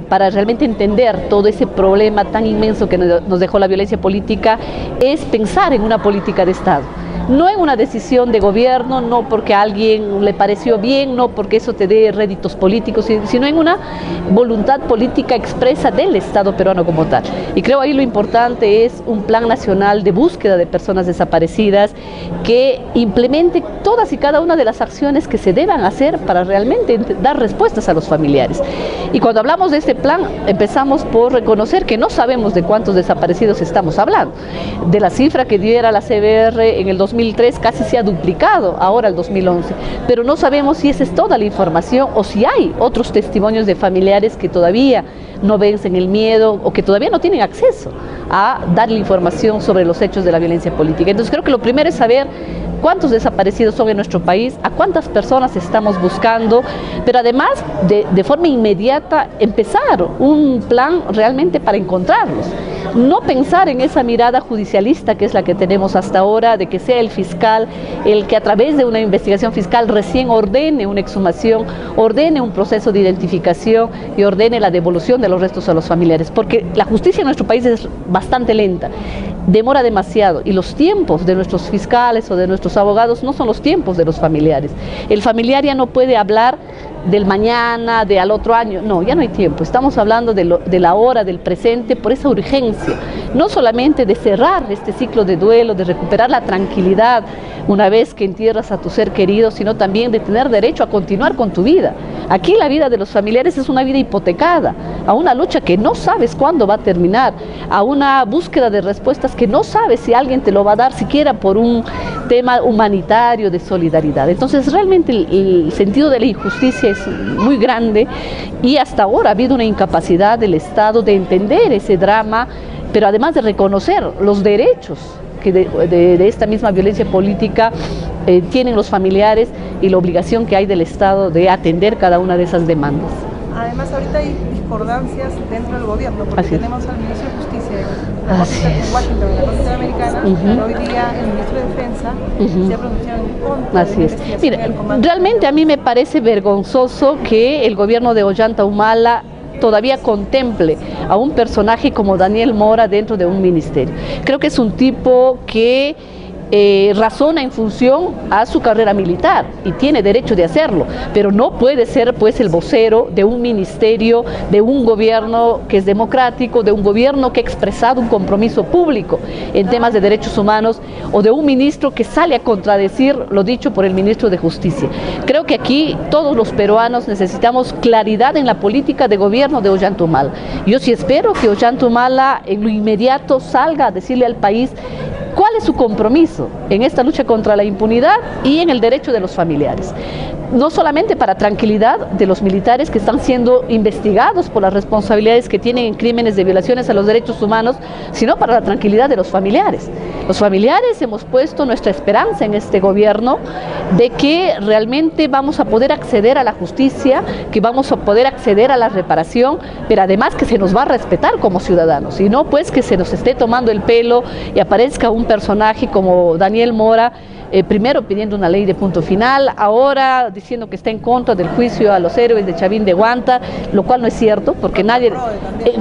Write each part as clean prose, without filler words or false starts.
Para realmente entender todo ese problema tan inmenso que nos dejó la violencia política, es pensar en una política de Estado. No en una decisión de gobierno, no porque a alguien le pareció bien, no porque eso te dé réditos políticos, sino en una voluntad política expresa del Estado peruano como tal. Y creo ahí lo importante es un plan nacional de búsqueda de personas desaparecidas que implemente todas y cada una de las acciones que se deban hacer para realmente dar respuestas a los familiares. Y cuando hablamos de este plan, empezamos por reconocer que no sabemos de cuántos desaparecidos estamos hablando. De la cifra que diera la CBR en el 2003 casi se ha duplicado ahora el 2011, pero no sabemos si esa es toda la información o si hay otros testimonios de familiares que todavía no vencen el miedo o que todavía no tienen acceso a darle información sobre los hechos de la violencia política. Entonces creo que lo primero es saber cuántos desaparecidos son en nuestro país, a cuántas personas estamos buscando, pero además de forma inmediata empezar un plan realmente para encontrarlos. No pensar en esa mirada judicialista que es la que tenemos hasta ahora, de que sea el fiscal el que a través de una investigación fiscal recién ordene una exhumación, ordene un proceso de identificación y ordene la devolución de los restos a los familiares, porque la justicia en nuestro país es bastante lenta, demora demasiado y los tiempos de nuestros fiscales o de nuestros abogados no son los tiempos de los familiares. El familiar ya no puede hablar del mañana, de al otro año, no, ya no hay tiempo, estamos hablando de la hora, del presente, por esa urgencia, no solamente de cerrar este ciclo de duelo, de recuperar la tranquilidad una vez que entierras a tu ser querido, sino también de tener derecho a continuar con tu vida. Aquí la vida de los familiares es una vida hipotecada, a una lucha que no sabes cuándo va a terminar, a una búsqueda de respuestas que no sabes si alguien te lo va a dar, siquiera por un tema humanitario de solidaridad. Entonces realmente el sentido de la injusticia es muy grande y hasta ahora ha habido una incapacidad del Estado de entender ese drama, pero además de reconocer los derechos que de esta misma violencia política tienen los familiares y la obligación que hay del Estado de atender cada una de esas demandas. Además, ahorita hay discordancias dentro del gobierno, porque tenemos al ministro de Justicia en Washington, en la Corte Interamericana, pero hoy día el ministro de Defensa se ha pronunciado en contra de la investigación. Mira, realmente a mí me parece vergonzoso que el gobierno de Ollanta Humala todavía contemple a un personaje como Daniel Mora dentro de un ministerio. Creo que es un tipo que razona en función a su carrera militar y tiene derecho de hacerlo, pero no puede ser pues el vocero de un ministerio, de un gobierno que es democrático, de un gobierno que ha expresado un compromiso público en temas de derechos humanos, o de un ministro que sale a contradecir lo dicho por el ministro de Justicia. Creo que aquí todos los peruanos necesitamos claridad en la política de gobierno de Ollanta Humala. Yo sí espero que Ollanta Humala en lo inmediato salga a decirle al país cuál es su compromiso en esta lucha contra la impunidad y en el derecho de los familiares. No solamente para tranquilidad de los militares que están siendo investigados por las responsabilidades que tienen en crímenes de violaciones a los derechos humanos, sino para la tranquilidad de los familiares. Los familiares hemos puesto nuestra esperanza en este gobierno de que realmente vamos a poder acceder a la justicia, que vamos a poder acceder a la reparación, pero además que se nos va a respetar como ciudadanos, y no pues que se nos esté tomando el pelo y aparezca un personaje como Daniel Mora, primero pidiendo una ley de punto final, ahora diciendo que está en contra del juicio a los héroes de Chavín de Huanta, lo cual no es cierto, porque nadie,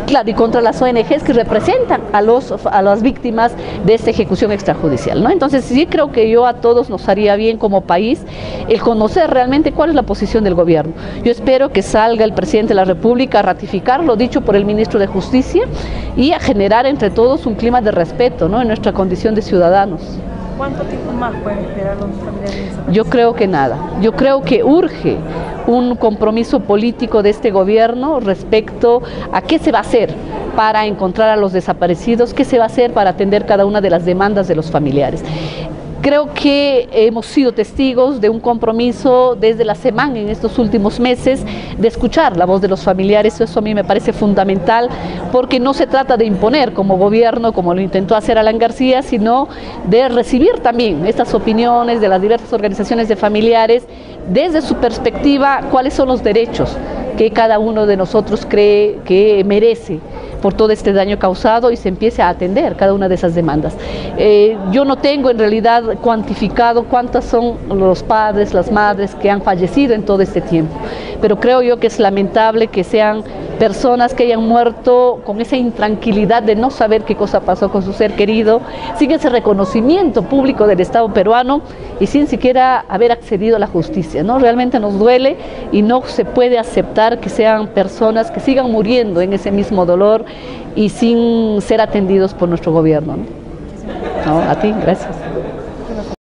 claro, y contra las ONGs que representan a las víctimas de esta ejecución extrajudicial, ¿no? Entonces sí creo que a todos nos haría bien como país el conocer realmente cuál es la posición del gobierno. Yo espero que salga el presidente de la República a ratificar lo dicho por el ministro de Justicia y a generar entre todos un clima de respeto, ¿no?, en nuestra condición de ciudadanos. ¿Cuánto tiempo más pueden esperar los familiares? Yo creo que nada. Yo creo que urge un compromiso político de este gobierno respecto a qué se va a hacer para encontrar a los desaparecidos, qué se va a hacer para atender cada una de las demandas de los familiares. Creo que hemos sido testigos de un compromiso desde la semana en estos últimos meses de escuchar la voz de los familiares. Eso a mí me parece fundamental, porque no se trata de imponer como gobierno, como lo intentó hacer Alan García, sino de recibir también estas opiniones de las diversas organizaciones de familiares desde su perspectiva, cuáles son los derechos que cada uno de nosotros cree que merece por todo este daño causado, y se empiece a atender cada una de esas demandas. Yo no tengo en realidad cuantificado cuántas son los padres, las madres que han fallecido en todo este tiempo, pero creo yo que es lamentable que sean personas que hayan muerto con esa intranquilidad de no saber qué cosa pasó con su ser querido, sin ese reconocimiento público del Estado peruano y sin siquiera haber accedido a la justicia, ¿no? Realmente nos duele y no se puede aceptar que sean personas que sigan muriendo en ese mismo dolor y sin ser atendidos por nuestro gobierno, ¿no? No, a ti, gracias.